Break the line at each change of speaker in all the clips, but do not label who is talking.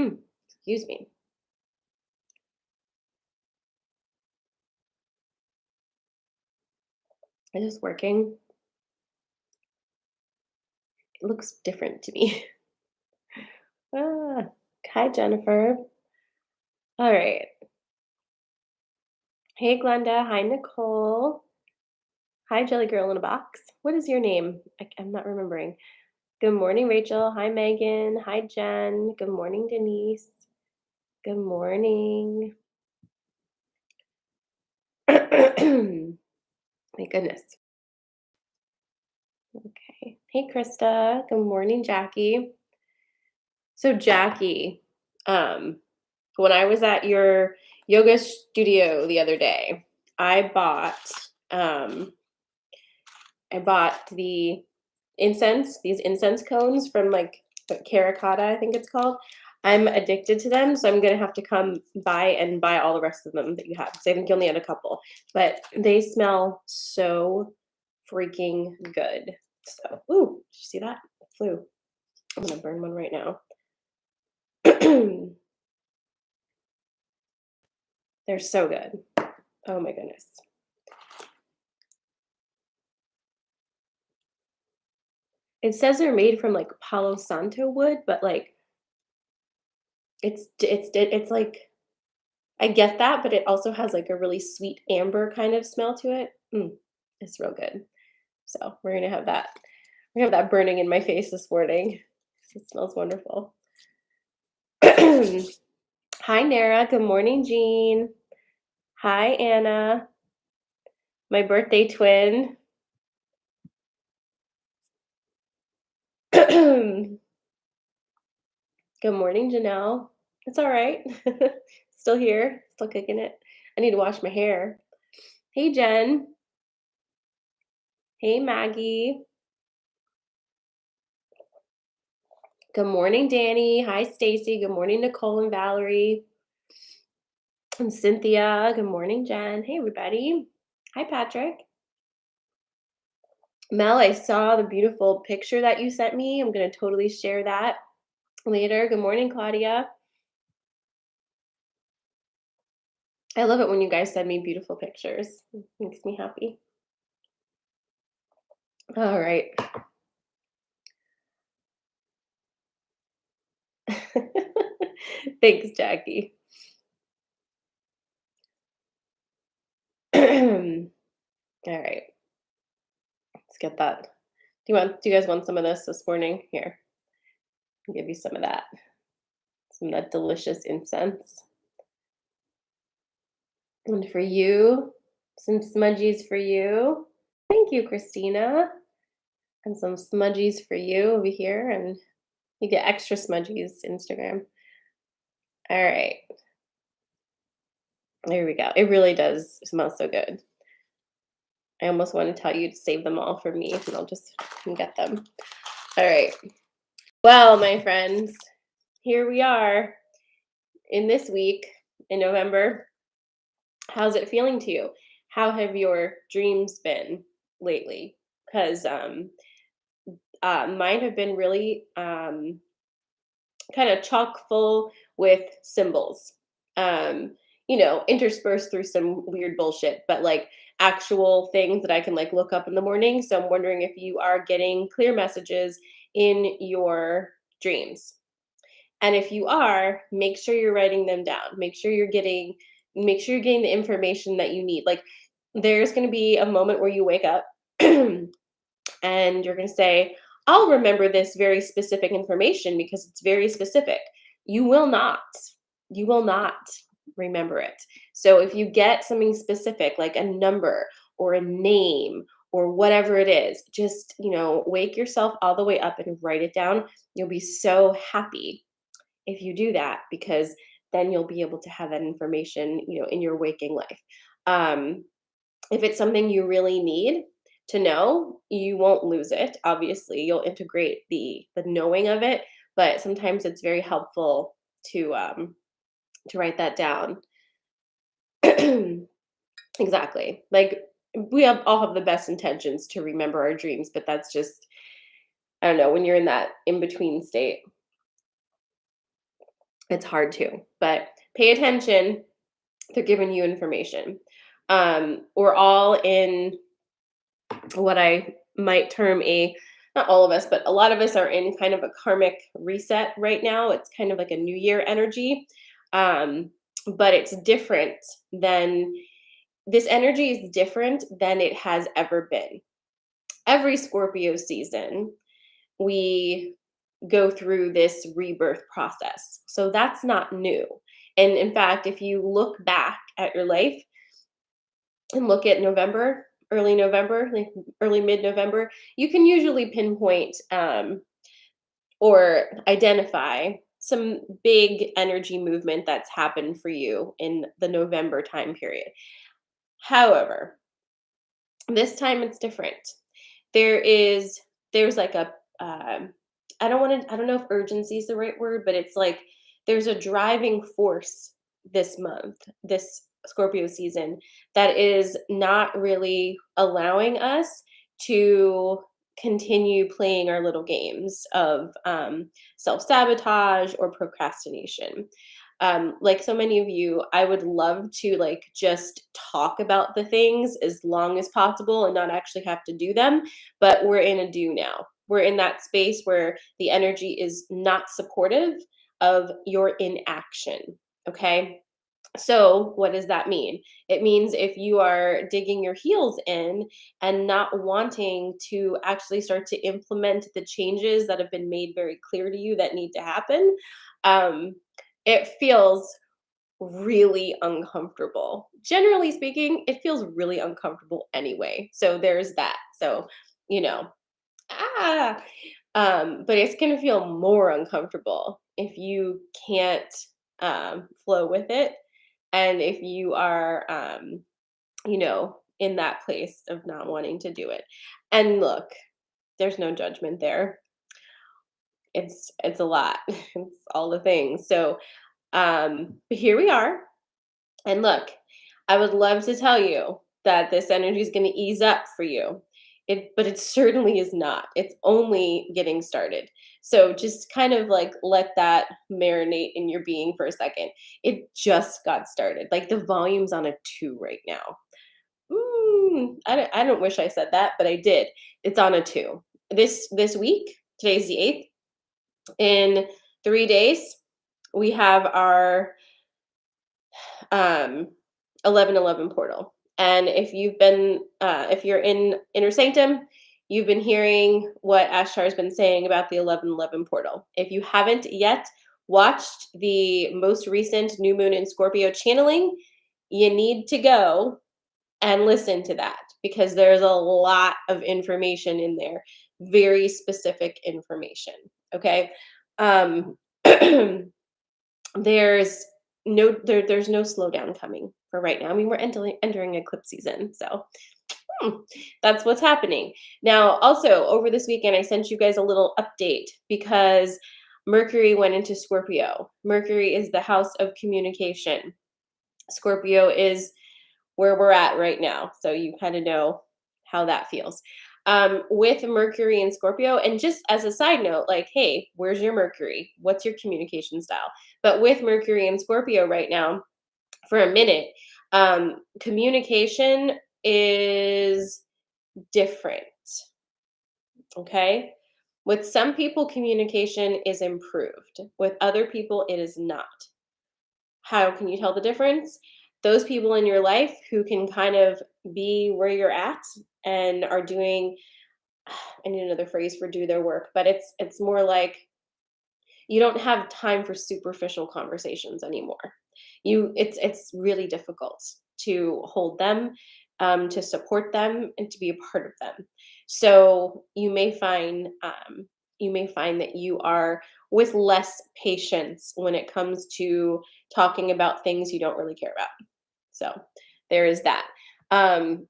Excuse me. Is this working? It looks different to me. Ah, hi, Jennifer. All right. Hey, Glenda. Hi, Nicole. Hi, Jelly Girl in a Box. What is your name? I'm not remembering. Good morning, Rachel. Hi, Megan. Hi, Jen. Good morning, Denise. Good morning. My goodness. Okay. Hey, Krista. Good morning, Jackie. So, Jackie, um, when I was at your yoga studio the other day, I bought um, I bought these incense cones from like Karakata, I think it's called. I'm addicted to them, so I'm gonna have to come by and buy all the rest of them that you have because I think you only had a couple. But they smell so freaking good. So, ooh, did you see that? It flew. I'm gonna burn one right now. They're so good. Oh my goodness. It says they're made from like Palo Santo wood, but like it's like I get that, but it also has like a really sweet amber kind of smell to it. It's real good. So we're gonna have that. We have that burning in my face this morning. It smells wonderful. Hi, Nara. Good morning, Jean. Hi, Anna. My birthday twin. Good morning, Janelle. It's all right. Still here, still kicking it. I need to wash my hair. Hey, Jen. Hey, Maggie. Good morning, Danny. Hi, Stacy. Good morning, Nicole and Valerie. And Cynthia. Good morning, Jen. Hey, everybody. Hi, Patrick. Mel, I saw the beautiful picture that you sent me. I'm going to totally share that later. Good morning, Claudia. I love it when you guys send me beautiful pictures. It makes me happy. All right. Thanks, Jackie. All right. Let's get that. Do you guys want some of this morning? Here, I'll give you some of that. Some of that delicious incense. And for you, some smudgies for you. Thank you, Christina. And some smudgies for you over here. And you get extra smudgies, Instagram. All right. There we go. It really does smell so good. I almost want to tell you to save them all for me, and I'll just get them. All right. Well, my friends, here we are in this week in November. How's it feeling to you? How have your dreams been lately? Because mine have been really kind of chock full with symbols. Um, interspersed through some weird bullshit, but like actual things that I can like look up in the morning. So I'm wondering if you are getting clear messages in your dreams. And if you are, make sure you're writing them down. Make sure you're getting the information that you need. Like there's going to be a moment where you wake up and you're going to say, I'll remember this very specific information because it's very specific. You will not. You will not remember it. So if you get something specific, like a number or a name or whatever it is, just, wake yourself all the way up and write it down. You'll be so happy if you do that because then you'll be able to have that information, in your waking life. Um, if it's something you really need to know, you won't lose it. Obviously, you'll integrate the knowing of it, but sometimes it's very helpful to write that down. Exactly. Like we all have the best intentions to remember our dreams, but that's just I don't know when you're in that in between state. It's hard to, but pay attention. They're giving you information. We're all in what I might term a, not all of us, but a lot of us are in kind of a karmic reset right now. It's kind of like a new year energy. Um, but it's different than this energy is different than it has ever been. Every Scorpio season, we go through this rebirth process. So that's not new. And in fact, if you look back at your life and look at November, early November, like early mid November, you can usually pinpoint or identify some big energy movement that's happened for you in the November time period. However, this time it's different. There is there's like a I don't know if urgency is the right word, but it's like there's a driving force this month, this Scorpio season, that is not really allowing us to continue playing our little games of self sabotage or procrastination. Like so many of you, I would love to like just talk about the things as long as possible and not actually have to do them, but we're in a do now. We're in that space where the energy is not supportive of your inaction. Okay. So, what does that mean? It means if you are digging your heels in and not wanting to actually start to implement the changes that have been made very clear to you that need to happen, um, it feels really uncomfortable. Generally speaking, it feels really uncomfortable anyway. So, there's that. So, you know, ah, but it's going to feel more uncomfortable if you can't flow with it and if you are in that place of not wanting to do it. And look, there's no judgment there. It's a lot. It's all the things. So but here we are. And look, I would love to tell you that this energy is going to ease up for you. But it certainly is not. It's only getting started. So just kind of like let that marinate in your being for a second. It just got started. Like the volume's on a 2 right now. I don't wish I said that, but I did. It's on a 2. This week, today's the 8th. In 3 days, we have our 1111 portal. And if you're in Inner Sanctum, you've been hearing what Ashtar has been saying about the 1111 portal. If you haven't yet watched the most recent New Moon in Scorpio channeling, you need to go and listen to that because there's a lot of information in there, very specific information. Okay. Um, there's there's no slowdown coming for right now. I mean, we're entering eclipse season, so hmm, that's what's happening. Now, also over this weekend, I sent you guys a little update because Mercury went into Scorpio. Mercury is the house of communication. Scorpio is where we're at right now. So you kind of know how that feels. With Mercury and Scorpio, and just as a side note, like, hey, where's your Mercury? What's your communication style? But with Mercury and Scorpio right now, for a minute, communication is different. Okay. With some people, communication is improved. With other people, it is not. How can you tell the difference? Those people in your life who can kind of be where you're at and are doing I need another phrase for do their work, but it's more like you don't have time for superficial conversations anymore. It's really difficult to hold them, to support them, and to be a part of them. So you may find that you are with less patience when it comes to talking about things you don't really care about. So there is that. Um,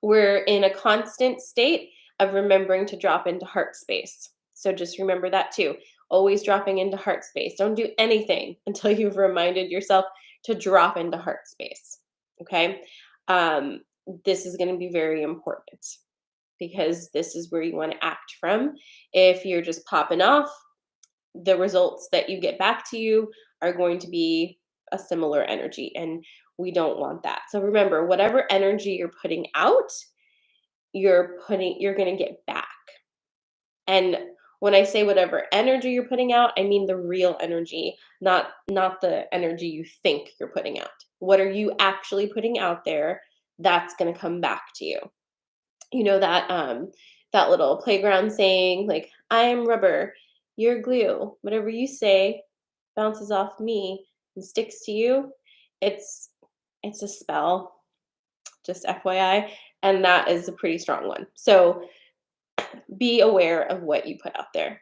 we're in a constant state of remembering to drop into heart space. So just remember that too. Always dropping into heart space. Don't do anything until you've reminded yourself to drop into heart space. Okay. Um, this is going to be very important because this is where you want to act from. If you're just popping off, the results that you get back to you are going to be a similar energy. And we don't want that. So remember, whatever energy you're putting out, you're going to get back. And when I say whatever energy you're putting out, I mean the real energy, not the energy you think you're putting out. What are you actually putting out there? That's going to come back to you. You know that little playground saying, like, I am rubber, you're glue. Whatever you say bounces off me and sticks to you. It's it's a spell, just FYI, and that is a pretty strong one. So be aware of what you put out there.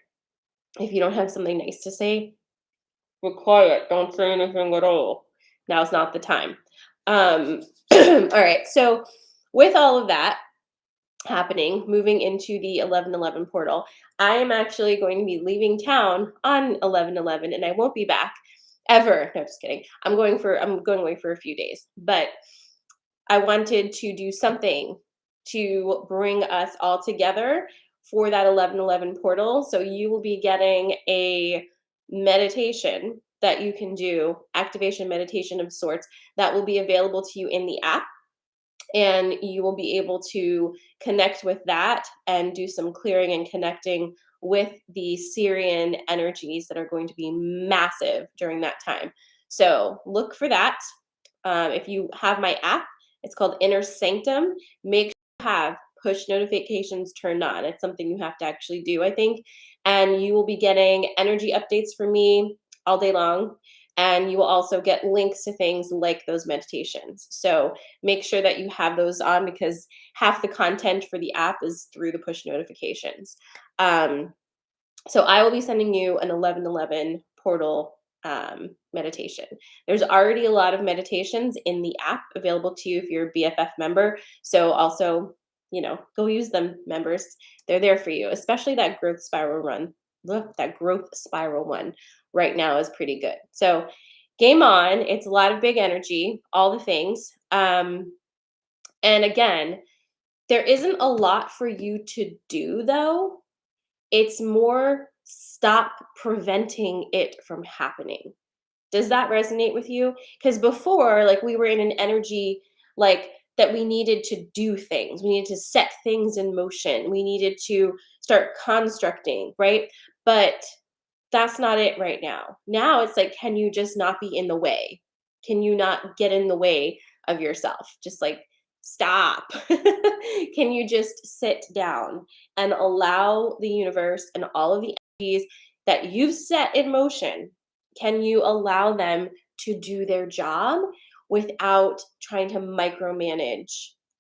If you don't have something nice to say, be quiet. Don't say anything at all. Now's not the time. All right. So, with all of that happening, moving into the 11/11 portal, I am actually going to be leaving town on 11/11, and I won't be back ever. No, just kidding. I'm going away for a few days, but I wanted to do something to bring us all together for that 11/11 portal. So you will be getting a meditation that you can do, activation meditation of sorts, that will be available to you in the app. And you will be able to connect with that and do some clearing and connecting with the Syrian energies that are going to be massive during that time. So look for that. If you have my app, it's called Inner Sanctum. Make sure you have push notifications turned on. It's something you have to actually do, I think. And you will be getting energy updates from me all day long. And you will also get links to things like those meditations. So make sure that you have those on, because half the content for the app is through the push notifications. Um, so I will be sending you an 11/11 portal meditation. There's already a lot of meditations in the app available to you if you're a BFF member. So also, go use them, members. They're there for you, especially that growth spiral run. Look, that growth spiral one right now is pretty good. So game on. It's a lot of big energy, all the things. And again, there isn't a lot for you to do though. It's more stop preventing it from happening. Does that resonate with you? Because before, like, we were in an energy like that we needed to do things. We needed to set things in motion. We needed to start constructing, right? But that's not it right now. Now it's like, can you just not be in the way? Can you not get in the way of yourself? Just like stop. Can you just sit down and allow the universe and all of the energies that you've set in motion? Can you allow them to do their job without trying to micromanage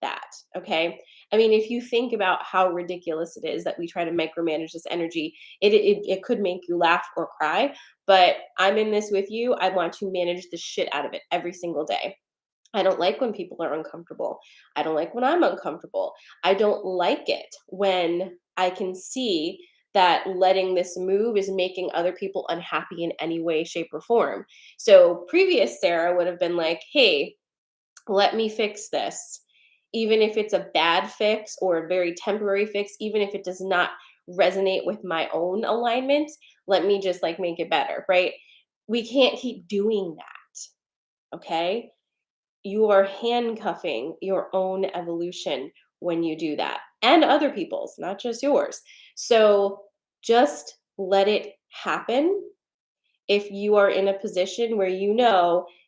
that? Okay. I mean, if you think about how ridiculous it is that we try to micromanage this energy, it could make you laugh or cry. But I'm in this with you. I want to manage the shit out of it every single day. I don't like when people are uncomfortable. I don't like when I'm uncomfortable. I don't like it when I can see that letting this move is making other people unhappy in any way, shape, or form. So previous Sarah would have been like, hey, let me fix this. Even if it's a bad fix or a very temporary fix, even if it does not resonate with my own alignment, let me just like make it better, right? We can't keep doing that. Okay. You are handcuffing your own evolution when you do that, and other people's, not just yours. So just let it happen. If you are in a position where you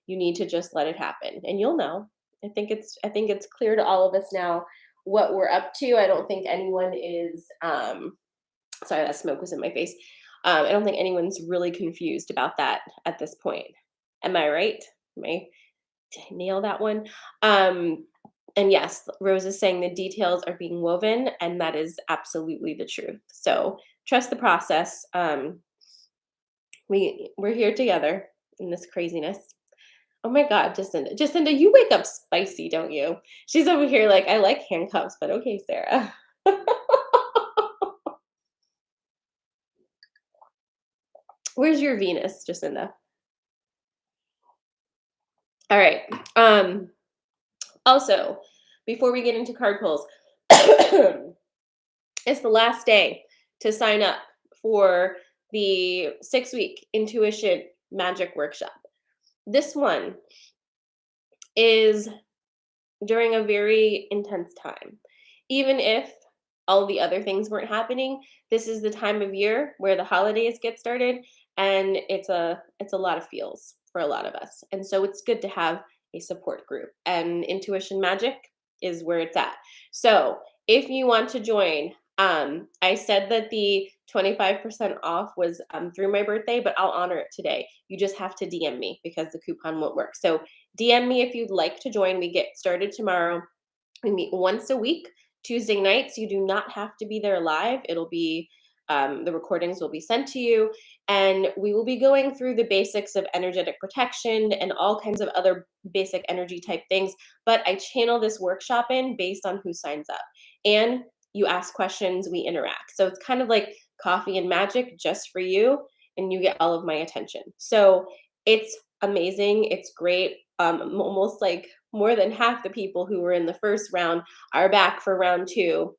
need to just let it happen, and you'll know. I think it's clear to all of us now what we're up to. I don't think anyone is sorry, that smoke was in my face. I don't think anyone's really confused about that at this point. Am I right? Did I nail that one? And yes, Rose is saying the details are being woven, and that is absolutely the truth. So trust the process. We're here together in this craziness. Oh my God, Jacinda. Jacinda, you wake up spicy, don't you? She's over here like, I like handcuffs, but okay, Sarah. Where's your Venus, Jacinda? All right. Also, before we get into card pulls, it's the last day to sign up for the 6-week intuition magic workshop. This one is during a very intense time. Even if all the other things weren't happening, this is the time of year where the holidays get started, and it's a lot of feels for a lot of us. And so it's good to have a support group, and Intuition Magic is where it's at. So, if you want to join, I said that the 25% off was through my birthday, but I'll honor it today. You just have to DM me because the coupon won't work. So DM me if you'd like to join. We get started tomorrow. We meet once a week, Tuesday nights. You do not have to be there live. It'll be the recordings will be sent to you, and we will be going through the basics of energetic protection and all kinds of other basic energy type things. But I channel this workshop in based on who signs up, and you ask questions, we interact. So it's kind of like coffee and magic just for you, and you get all of my attention. So it's amazing. It's great. Almost like more than half the people who were in the first round are back for round two,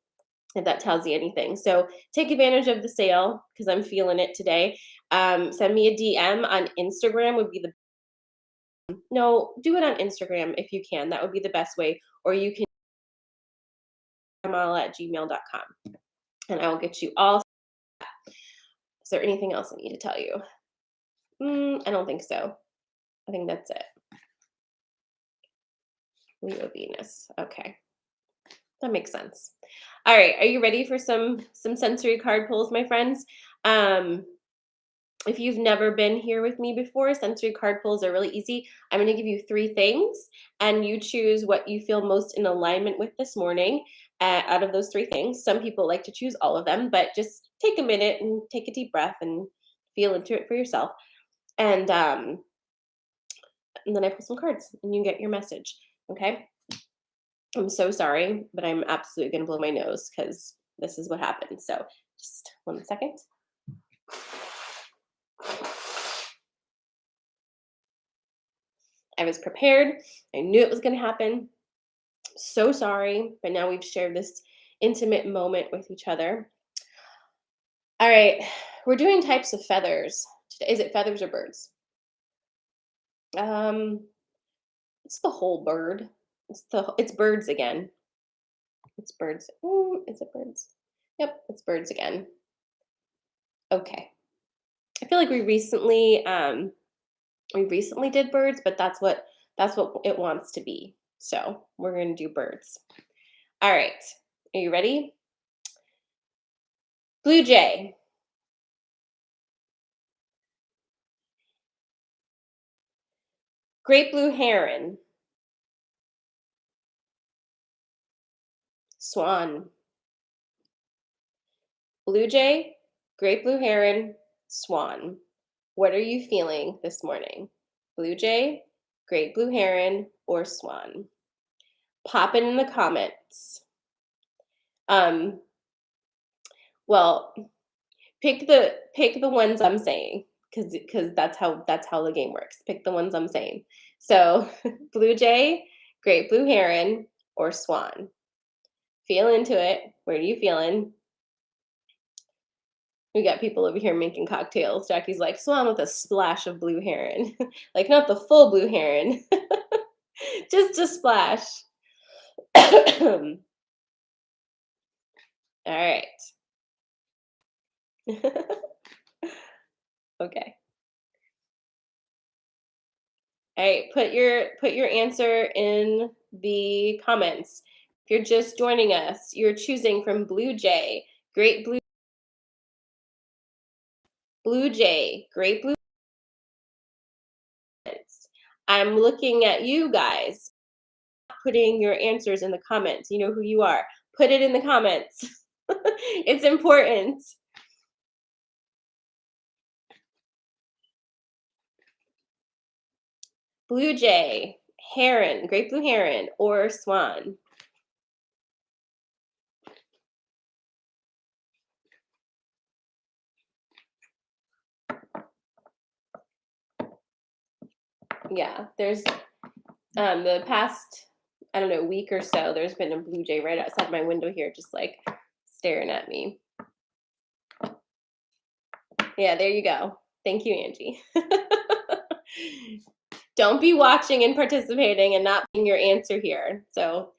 if that tells you anything. So take advantage of the sale because I'm feeling it today. Send me a DM on Instagram would be the no, do it on Instagram if you can. That would be the best way. Or you can email@gmail.com and I will get you all. Is there anything else I need to tell you? I don't think so. I think that's it. Leo Venus. Okay. That makes sense. All right, are you ready for some sensory card pulls, my friends? If you've never been here with me before, sensory card pulls are really easy. I'm going to give you 3 things, and you choose what you feel most in alignment with this morning out of those 3 things. Some people like to choose all of them, but just take a minute and take a deep breath and feel into it for yourself. And then I pull some cards, and you get your message. Okay. I'm so sorry, but I'm absolutely going to blow my nose because this is what happened. So just 1 second. I was prepared. I knew it was going to happen. So sorry, but now we've shared this intimate moment with each other. All right, we're doing types of feathers today. Is it feathers or birds? It's the whole bird. It's birds again. It's birds. Ooh, is it birds? Yep, it's birds again. Okay. I feel like we recently did birds, but that's what it wants to be. So we're gonna do birds. All right. Are you ready? Blue jay. Great blue heron. Swan. Blue jay, great blue heron, swan. What are you feeling this morning? Blue jay, great blue heron, or swan? Pop it in the comments. Well, pick the ones I'm saying because that's how the game works. Pick the ones I'm saying. So, blue jay, great blue heron, or swan. Feel into it. Where are you feeling? We got people over here making cocktails. Jackie's like, swan with a splash of blue heron. Like, not the full blue heron, just a splash. All right. Okay. All right, put your answer in the comments. If you're just joining us, you're choosing from blue jay, great blue jay, great blue. I'm looking at you guys putting your answers in the comments. You know who you are. Put it in the comments. It's important. Blue jay, heron, great blue heron, or swan. Yeah, there's the past, I don't know, week or so, there's been a blue jay right outside my window here, just like staring at me. Yeah, there you go. Thank you, Angie. Don't be watching and participating and not being your answer here. So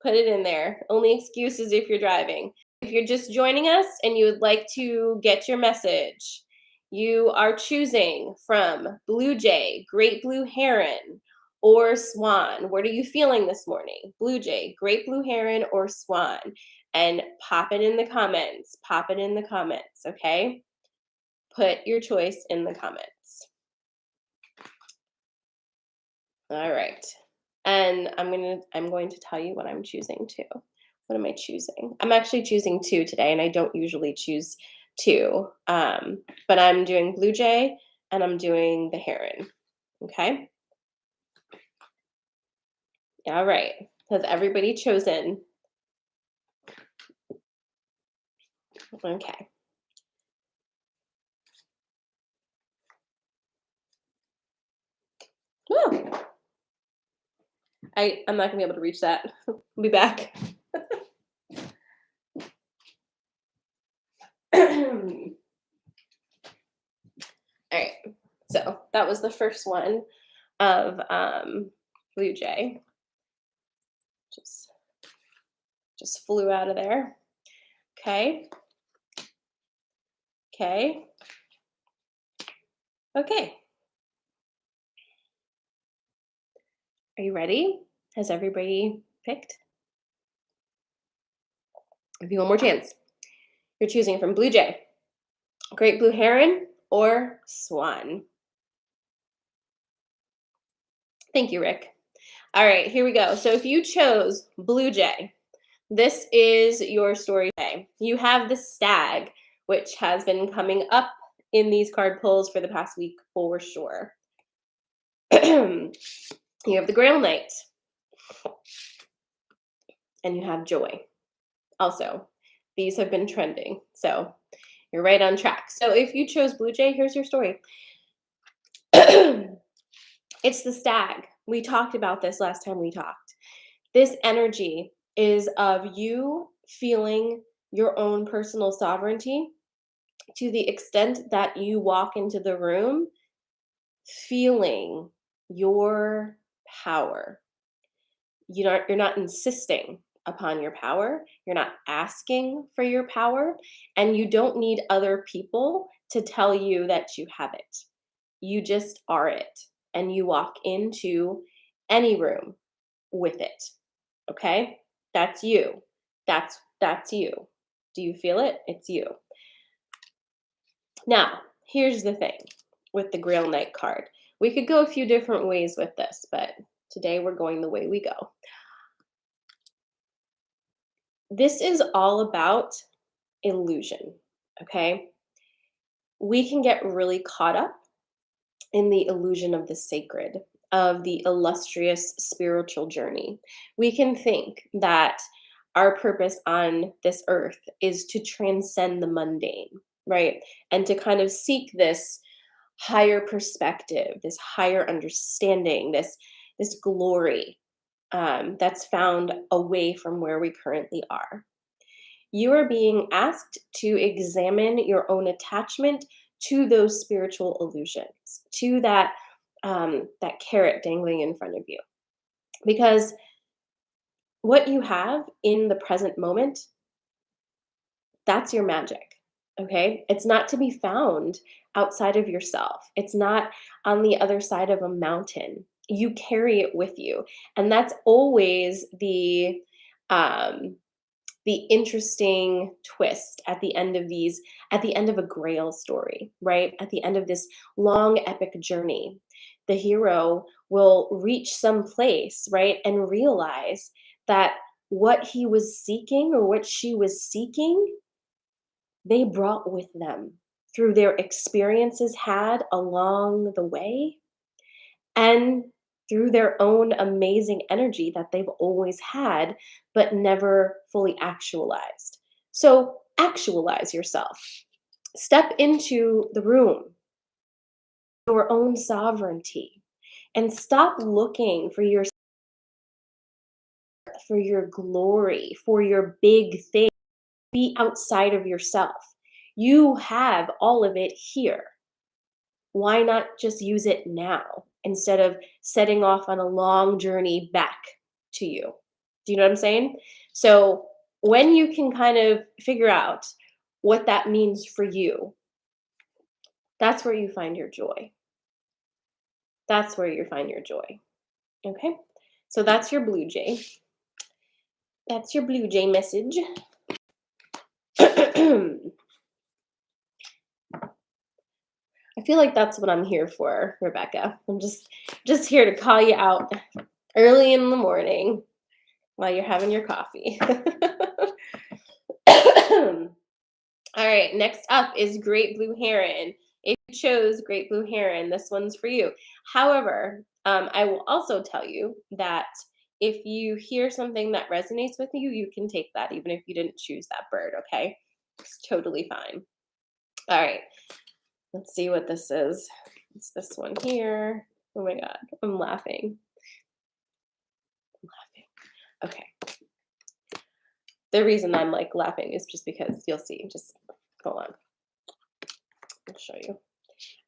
put it in there. Only excuses if you're driving. If you're just joining us and you would like to get your message, you are choosing from blue jay, great blue heron, or swan. What are you feeling this morning? Blue jay, great blue heron, or swan? And pop it in the comments. Pop it in the comments, okay? Put your choice in the comments. All right. And I'm going to tell you what I'm choosing too. What am I choosing? I'm actually choosing two today, and I don't usually choose two. But I'm doing blue jay and I'm doing the heron. Okay. All right. Has everybody chosen? Okay. Woo. I'm not gonna be able to reach that. I'll be back. All right. So that was the first one of blue jay. Just flew out of there. Okay. Okay. Okay. Are you ready? Has everybody picked? I'll give you one more chance. You're choosing from blue jay, great blue heron, or swan. Thank you, Rick. All right, here we go. So if you chose blue jay, this is your story today. You have the stag, which has been coming up in these card pulls for the past week for sure. You have the Grail Knight, and you have joy. Also, these have been trending, so you're right on track. So if you chose blue jay, here's your story. It's the stag. We talked about this last time we talked. This energy is of you feeling your own personal sovereignty to the extent that you walk into the room feeling your power. You're not insisting upon your power. You're not asking for your power, and you don't need other people to tell you that you have it. You just are it, and you walk into any room with it. Okay? That's you. That's you. Do you feel it? It's you. Now, here's the thing with the Grail Knight card. We could go a few different ways with this, but today we're going the way we go. This is all about illusion, okay? We can get really caught up in the illusion of the sacred, of the illustrious spiritual journey. We can think that our purpose on this earth is to transcend the mundane, right? And to kind of seek this higher perspective, this higher understanding, this glory that's found away from where we currently are. You are being asked to examine your own attachment to those spiritual illusions, to that carrot dangling in front of you, because what you have in the present moment, that's your magic. Okay, it's not to be found outside of yourself. It's not on the other side of a mountain. You carry it with you, and that's always um, the interesting twist at the end of at the end of a Grail story, right? At the end of this long epic journey, the hero will reach some place, right? And realize that what he was seeking or what she was seeking, they brought with them through their experiences had along the way and through their own amazing energy that they've always had, but never fully actualized. So actualize yourself. Step into the room, your own sovereignty, and stop looking for your glory, for your big thing. Be outside of yourself. You have all of it here. Why not just use it now instead of setting off on a long journey back to you? Do you know what I'm saying? So, when you can kind of figure out what that means for you, that's where you find your joy. That's where you find your joy. Okay? So, that's your blue jay. That's your blue jay message. I feel like that's what I'm here for, Rebecca. I'm just here to call you out early in the morning while you're having your coffee. All right, next up is Great Blue Heron. If you chose Great Blue Heron, this one's for you. However, I will also tell you that if you hear something that resonates with you, you can take that even if you didn't choose that bird, okay? It's totally fine. All right, let's see what this is. It's this one here. Oh my God, I'm laughing. Okay. The reason I'm like laughing is just because you'll see. Just hold on. I'll show you.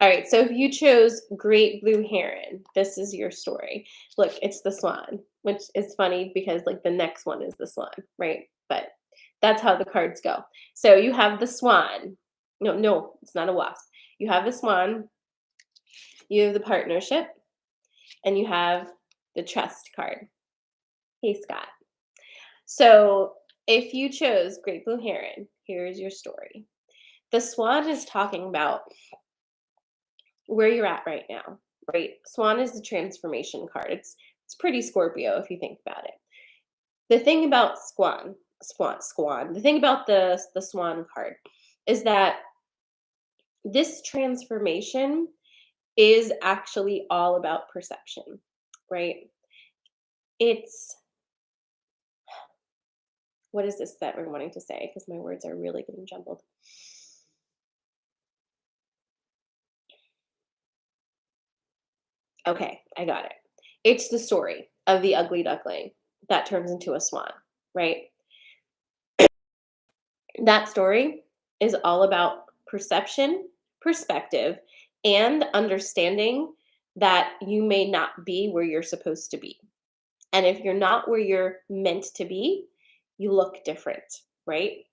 All right, so if you chose Great Blue Heron, this is your story. Look, it's the swan, which is funny because like the next one is the swan, right? But that's how the cards go. So you have the swan. No, it's not a wasp. You have the swan, you have the partnership, and you have the trust card. Hey, Scott. So if you chose Great Blue Heron, here's your story. The swan is talking about where you're at right now, right? Swan is the transformation card. It's pretty Scorpio if you think about it. The thing about swan. The thing about the swan card is that this transformation is actually all about perception, right? It's what is this that we're wanting to say? Because my words are really getting jumbled. Okay, I got it. It's the story of the ugly duckling that turns into a swan, right? That story is all about perception, perspective, and understanding that you may not be where you're supposed to be. And if you're not where you're meant to be, you look different, right?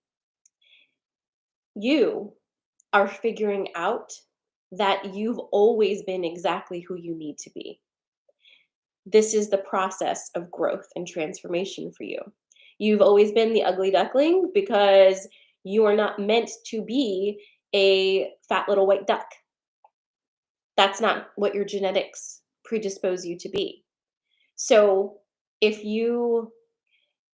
You are figuring out that you've always been exactly who you need to be. This is the process of growth and transformation for you. You've always been the ugly duckling because you are not meant to be a fat little white duck. That's not what your genetics predispose you to be. So if you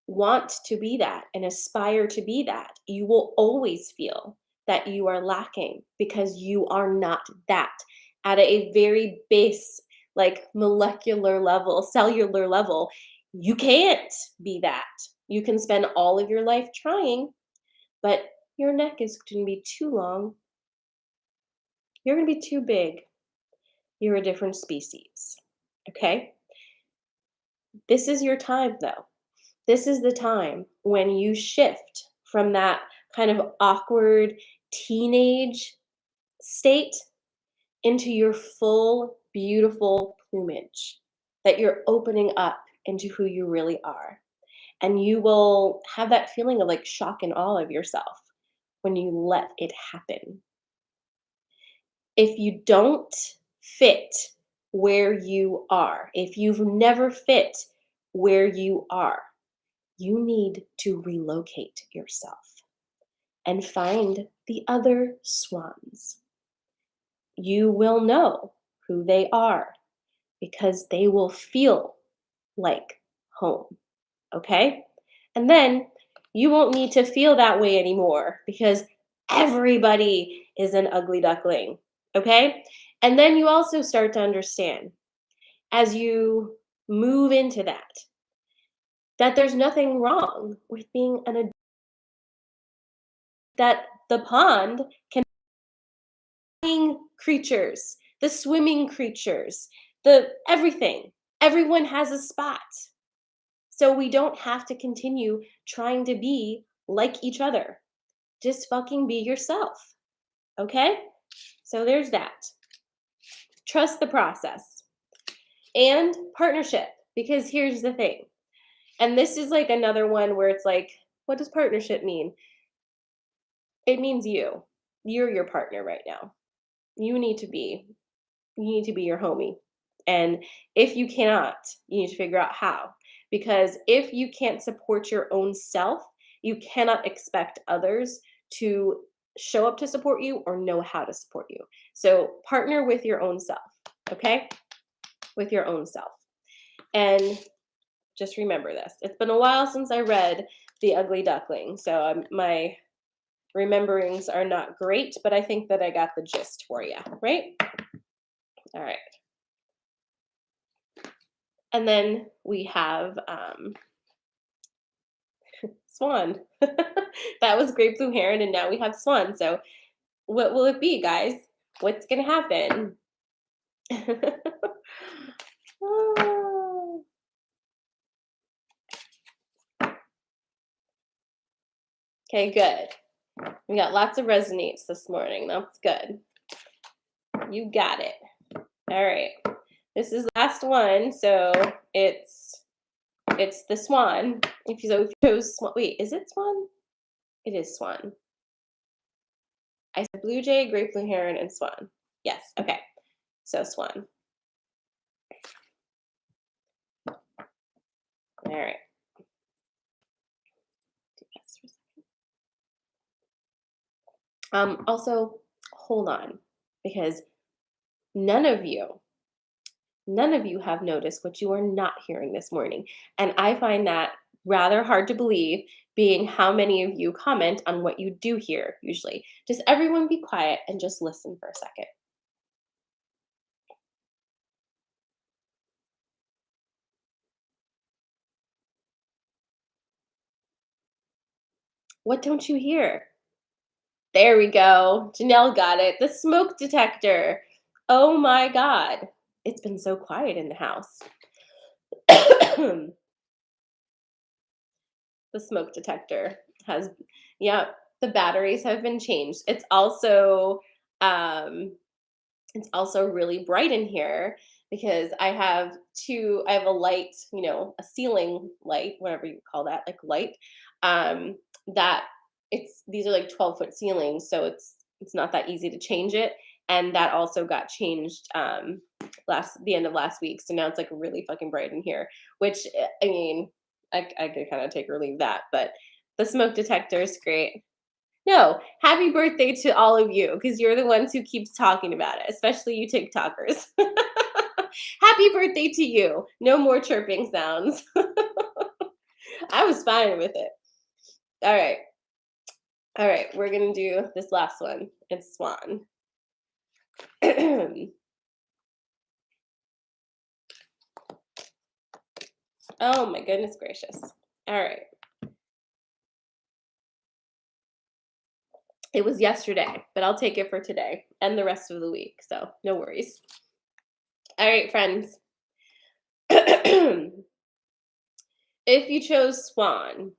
want to be that and aspire to be that, you will always feel that you are lacking because you are not that at a very base, like molecular level, cellular level. You can't be that. You can spend all of your life trying, but your neck is going to be too long. You're going to be too big. You're a different species. Okay? This is your time, though. This is the time when you shift from that kind of awkward teenage state into your full, beautiful plumage, that you're opening up into who you really are. And you will have that feeling of like shock and awe of yourself when you let it happen. If you don't fit where you are, if you've never fit where you are, you need to relocate yourself and find the other swans. You will know who they are because they will feel like home. Okay? And then you won't need to feel that way anymore because everybody is an ugly duckling. Okay? And then you also start to understand as you move into that there's nothing wrong with being an adult, that the pond can creatures, the swimming creatures, the everything. Everyone has a spot. So we don't have to continue trying to be like each other. Just fucking be yourself. Okay? So there's that. Trust the process. And partnership, because here's the thing. And this is like another one where it's like, what does partnership mean? It means you. You're your partner right now. You need to be. You need to be your homie. And if you cannot, you need to figure out how. Because if you can't support your own self, you cannot expect others to show up to support you or know how to support you. So partner with your own self, okay? With your own self. And just remember this. It's been a while since I read The Ugly Duckling, so my rememberings are not great, but I think that I got the gist for you, right? All right. And then we have Swan. That was Great Blue Heron, and now we have Swan. So what will it be, guys? What's gonna happen? Oh. Okay, good. We got lots of resonates this morning. That's good. You got it. All right. This is the last one, so it's the Swan. If you chose Swan, wait, is it Swan? It is Swan. I said Blue Jay, Great Blue Heron, and Swan. Yes. Okay. So Swan. All right. Also, hold on, because none of you have noticed what you are not hearing this morning. And I find that rather hard to believe, being how many of you comment on what you do hear usually. Just everyone be quiet and just listen for a second. What don't you hear? There we go. Janelle got it. The smoke detector. Oh my God. It's been so quiet in the house. The smoke detector has, yeah, the batteries have been changed. Um, it's also really bright in here because I have a light, a ceiling light, whatever you call that, like light, um, that these are like 12-foot ceilings, so it's not that easy to change it. And that also got changed the end of last week. So now it's like really fucking bright in here, which I mean, I could kind of take or leave that, but the smoke detector is great. No, happy birthday to all of you because you're the ones who keeps talking about it, especially you TikTokers. Happy birthday to you. No more chirping sounds. I was fine with it. All right. All right, we're going to do this last one. It's Swan. Oh my goodness gracious. All right. It was yesterday, but I'll take it for today and the rest of the week. So no worries. All right, friends. If you chose Swan,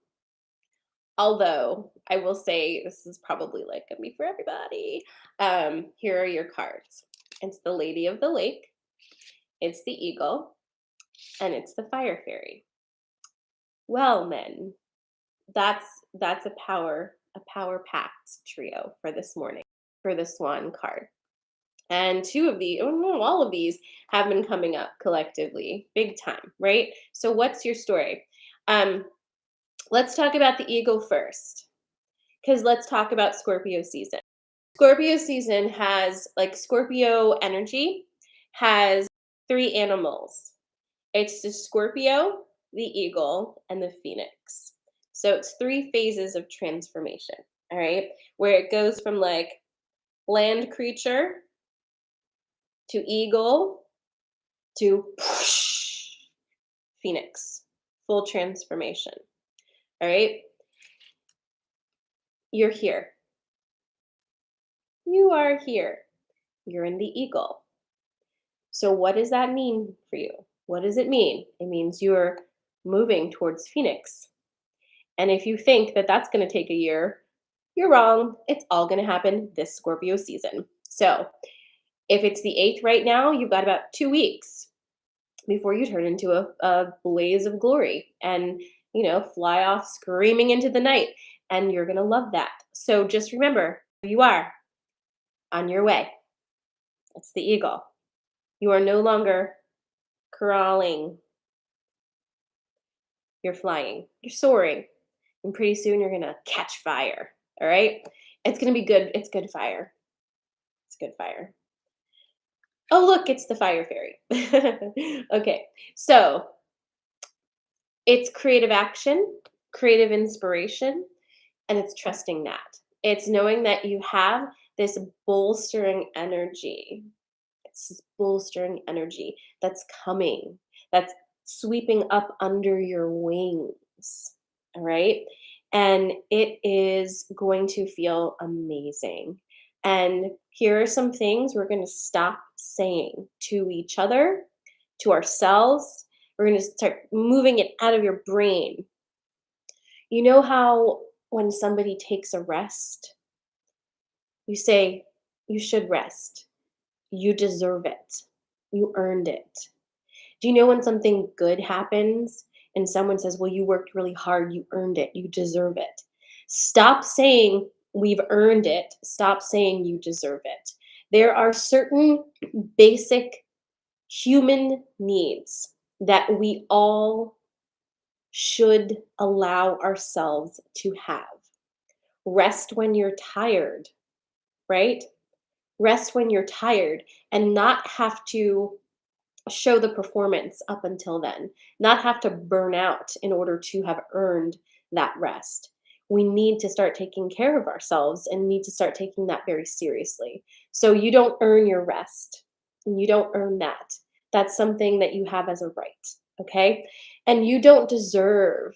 although I will say this is probably like gonna be for everybody. Here are your cards. It's the Lady of the Lake, it's the Eagle, and it's the Fire Fairy. Well, men, that's a power packed trio for this morning for the Swan card. And two of these, oh no, all of these have been coming up collectively, big time, right? So what's your story? Let's talk about the Eagle first, because let's talk about Scorpio season. Scorpio season has, like, Scorpio energy has three animals. It's the Scorpio, the Eagle, and the Phoenix. So it's three phases of transformation, all right? Where it goes from like land creature to eagle to Phoenix, full transformation. All right? You're here. You are here. You're in the eagle. So, what does that mean for you? What does it mean? It means you're moving towards Phoenix. And if you think that that's going to take a year, You're wrong. It's all going to happen this Scorpio season. So if it's the 8th right now, you've got about 2 weeks before you turn into a blaze of glory and, fly off screaming into the night. And you're going to love that. So just remember, you are on your way. It's the eagle. You are no longer crawling. You're flying. You're soaring. And pretty soon you're going to catch fire. All right? It's going to be good. It's good fire. It's good fire. Oh, look, it's the fire fairy. Okay. So it's creative action, creative inspiration, and it's trusting that. It's knowing that you have this bolstering energy. It's this bolstering energy that's coming, that's sweeping up under your wings. All right. And it is going to feel amazing. And here are some things we're going to stop saying to each other, to ourselves. We're going to start moving it out of your brain. You know how when somebody takes a rest, you say, you should rest. You deserve it. You earned it. Do you know when something good happens and someone says, well, you worked really hard, you earned it, you deserve it? Stop saying we've earned it. Stop saying you deserve it. There are certain basic human needs that we all should allow ourselves to have. Rest when you're tired, right? Rest when you're tired and not have to show the performance up until then, not have to burn out in order to have earned that rest. We need to start taking care of ourselves and need to start taking that very seriously. So you don't earn your rest. You don't earn that. That's something that you have as a right. Okay. And you don't deserve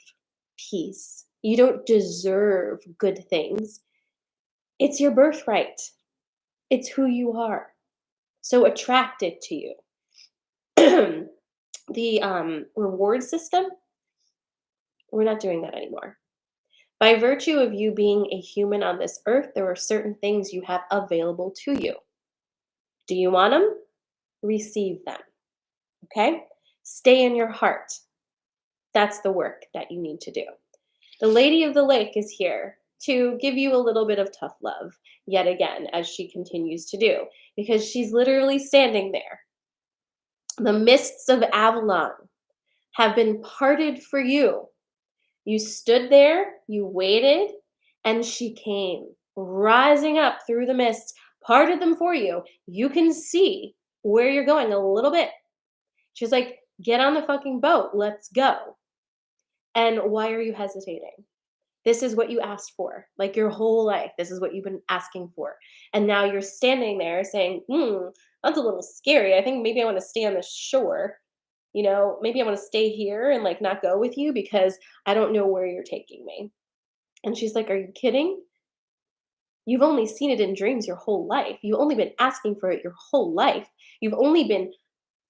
peace. You don't deserve good things. It's your birthright. It's who you are. So attract it to you. The reward system, we're not doing that anymore. By virtue of you being a human on this earth, there are certain things you have available to you. Do you want them? Receive them. Okay? Stay in your heart. That's the work that you need to do. The Lady of the Lake is here to give you a little bit of tough love yet again, as she continues to do, because she's literally standing there. The mists of Avalon have been parted for you. You stood there, you waited, and she came rising up through the mist, parted them for you. You can see where you're going a little bit. She's like, get on the fucking boat, let's go. And why are you hesitating? This is what you asked for, like your whole life. This is what you've been asking for. And now you're standing there saying, that's a little scary. I think maybe I want to stay on the shore. Maybe I want to stay here and like not go with you because I don't know where you're taking me. And she's like, are you kidding? You've only seen it in dreams your whole life. You've only been asking for it your whole life. You've only been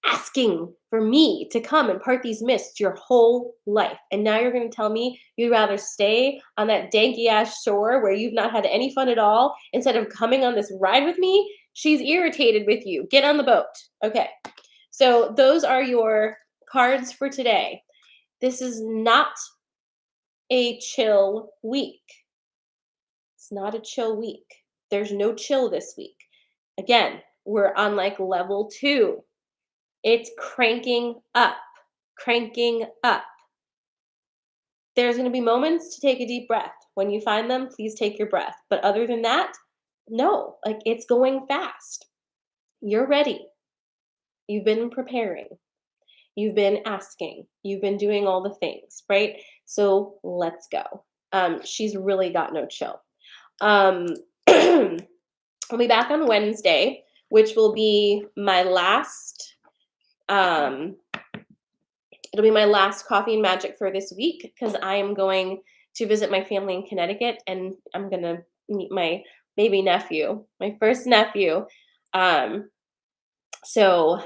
asking for me to come and part these mists your whole life. And now you're going to tell me you'd rather stay on that danky ass shore where you've not had any fun at all instead of coming on this ride with me? She's irritated with you. Get on the boat. Okay. So those are your cards for today. This is not a chill week. It's not a chill week. There's no chill this week. Again, we're on like level 2. It's cranking up, cranking up. There's going to be moments to take a deep breath. When you find them, please take your breath. But other than that, no, like it's going fast. You're ready. You've been preparing. You've been asking. You've been doing all the things, right? So let's go. She's really got no chill. I'll be back on Wednesday, which will be my last. It'll be my last Coffee and Magic for this week because I am going to visit my family in Connecticut and I'm gonna meet my baby nephew, my first nephew. So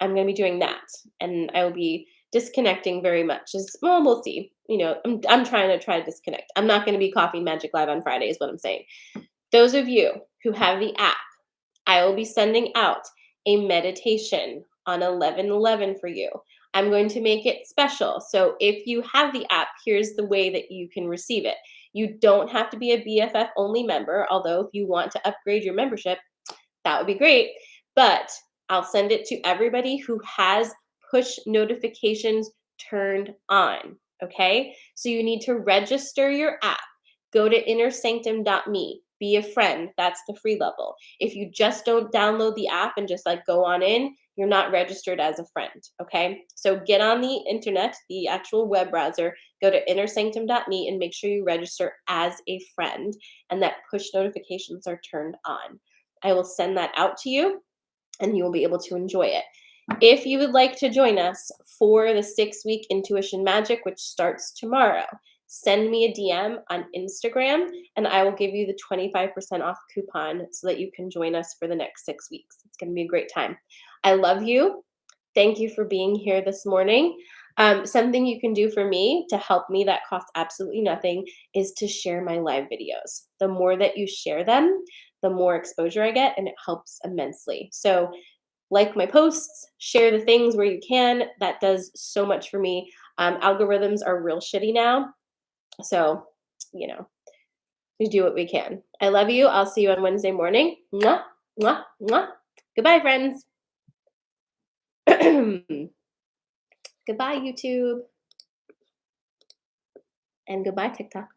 I'm going to be doing that, and I will be disconnecting very much. Is well, we'll see. I'm trying to disconnect. I'm not going to be Coffee Magic Live on Friday, is what I'm saying. Those of you who have the app, I will be sending out a meditation on 11/11 for you. I'm going to make it special. So if you have the app, here's the way that you can receive it. You don't have to be a BFF only member, although if you want to upgrade your membership, that would be great. But I'll send it to everybody who has push notifications turned on. Okay? So you need to register your app. Go to innersanctum.me. Be a friend. That's the free level. If you just don't download the app and just like go on in, you're not registered as a friend. Okay? So get on the internet, the actual web browser, go to innersanctum.me and make sure you register as a friend and that push notifications are turned on. I will send that out to you and you will be able to enjoy it. If you would like to join us for the 6-week Intuition Magic, which starts tomorrow, send me a DM on Instagram and I will give you the 25% off coupon so that you can join us for the next 6 weeks. It's going to be a great time. I love you. Thank you for being here this morning. Something you can do for me to help me that costs absolutely nothing is to share my live videos. The more that you share them, the more exposure I get, and it helps immensely. So like my posts, share the things where you can. That does so much for me. Algorithms are real shitty now. So, we do what we can. I love you. I'll see you on Wednesday morning. Mwah, mwah, mwah. Goodbye, friends. Goodbye, YouTube. And goodbye, TikTok.